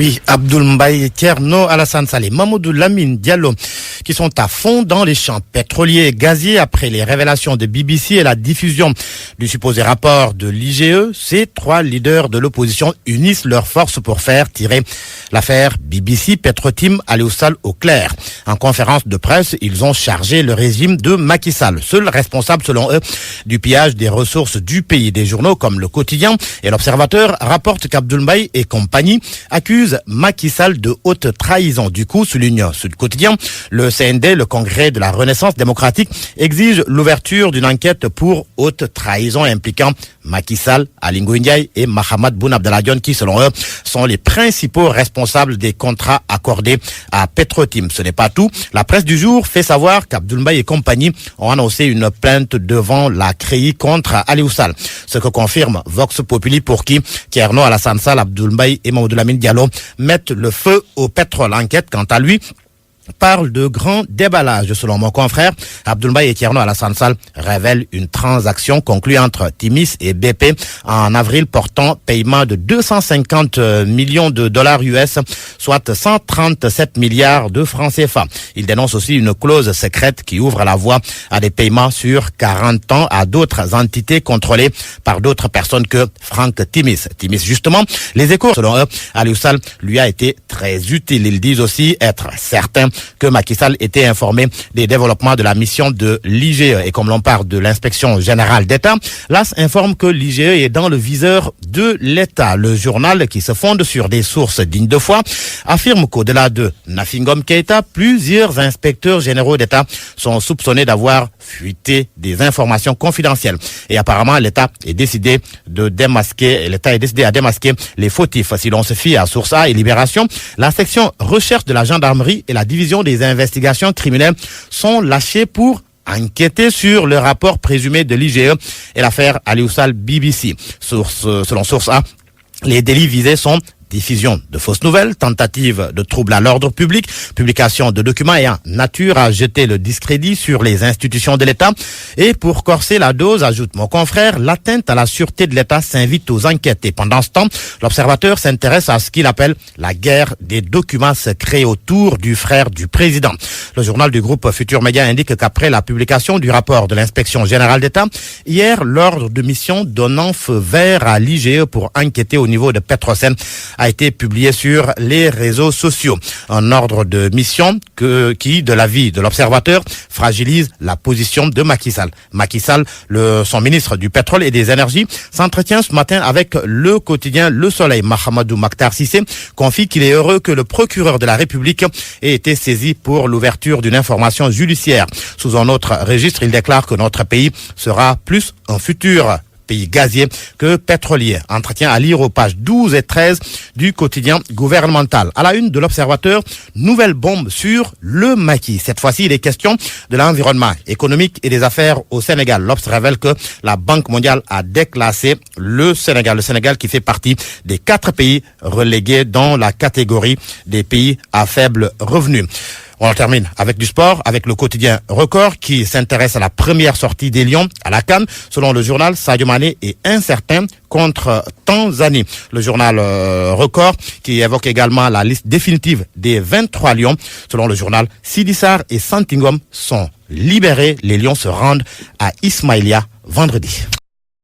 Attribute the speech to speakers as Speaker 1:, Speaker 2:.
Speaker 1: Oui, Abdoul Mbaye, Thierno Alassane Saleh, Mamadou Lamine Diallo, qui sont à fond dans les champs pétroliers et gaziers après les révélations de BBC et la diffusion du supposé rapport de l'IGE. Ces trois leaders de l'opposition unissent leurs forces pour faire tirer l'affaire BBC Petrotim Aliou Sall au clair. En conférence de presse, ils ont chargé le régime de Macky Sall, seul responsable selon eux du pillage des ressources du pays. Des journaux comme Le Quotidien et L'Observateur rapportent qu'Abdoul Mbaye et compagnie accusent Macky Sall de haute trahison. Du coup, souligne Sud Quotidien, le CND, le Congrès de la Renaissance démocratique, exige l'ouverture d'une enquête pour haute trahison impliquant Macky Sall, Aly Ngouille Ndiaye et Mahammed Boun Abdallah Dionne qui, selon eux, sont les principaux responsables des contrats accordés à Petrotim. Ce n'est pas tout. La presse du jour fait savoir qu'Abdoul Mbaye et compagnie ont annoncé une plainte devant la CREI contre Aliou Sall. Ce que confirme Vox Populi pour qui Thierno Alassane Sall, Abdoul Mbaye et Mamadou Lamine Diallo mettent le feu au pétrole. L'enquête, quant à lui, parle de grand déballage. Selon mon confrère, Abdoul Mbaye et Thierno Alassane Sall révèlent une transaction conclue entre Timis et BP en avril portant paiement de 250 millions de dollars US, soit 137 milliards de francs CFA. Il dénonce aussi une clause secrète qui ouvre la voie à des paiements sur 40 ans à d'autres entités contrôlées par d'autres personnes que Franck Timis. Timis, justement, les Échos, selon eux, Aliou Sall lui a été très utile. Ils disent aussi être certains que Macky Sall était informé des développements de la mission de l'IGE. Et comme l'on parle de l'inspection générale d'État, l'AS informe que l'IGE est dans le viseur de l'État. Le journal, qui se fonde sur des sources dignes de foi, affirme qu'au-delà de Nafingom Keïta, plusieurs inspecteurs généraux d'État sont soupçonnés d'avoir fuité des informations confidentielles. Et apparemment, l'État est décidé à démasquer les fautifs. Si l'on se fie à Source A et Libération, la section recherche de la gendarmerie et la division des investigations criminelles sont lâchées pour enquêter sur le rapport présumé de l'IGE et l'affaire Aliou Sall BBC. Selon Source A, les délits visés sont diffusion de fausses nouvelles, tentative de trouble à l'ordre public, publication de documents ayant nature à jeter le discrédit sur les institutions de l'État. Et pour corser la dose, ajoute mon confrère, l'atteinte à la sûreté de l'État s'invite aux enquêtes. Et pendant ce temps, l'Observateur s'intéresse à ce qu'il appelle la guerre des documents secrets autour du frère du président. Le journal du groupe Futur Média indique qu'après la publication du rapport de l'inspection générale d'État, hier, l'ordre de mission donnant feu vert à l'IGE pour enquêter au niveau de Petrosen a été publié sur les réseaux sociaux. Un ordre de mission qui, de l'avis de l'Observateur, fragilise la position de Macky Sall. Macky Sall, son ministre du pétrole et des énergies, s'entretient ce matin avec le quotidien Le Soleil. Mahamadou Makhtar Cissé confie qu'il est heureux que le procureur de la République ait été saisi pour l'ouverture d'une information judiciaire. Sous un autre registre, il déclare que notre pays sera plus un futur pays gazier que pétrolier. Entretien à lire aux pages 12 et 13 du quotidien gouvernemental. À la une de l'Observateur, nouvelle bombe sur le maquis. Cette fois-ci, il est question de l'environnement économique et des affaires au Sénégal. L'Obs révèle que la Banque mondiale a déclassé le Sénégal. Le Sénégal qui fait partie des 4 pays relégués dans la catégorie des pays à faible revenu. On termine avec du sport, avec le quotidien Record qui s'intéresse à la première sortie des Lions à la CAN. Selon le journal, Sadio Mané est incertain contre Tanzanie. Le journal Record qui évoque également la liste définitive des 23 Lions. Selon le journal, Sidi Sarr et Santingom sont libérés. Les Lions se rendent à Ismaïlia vendredi.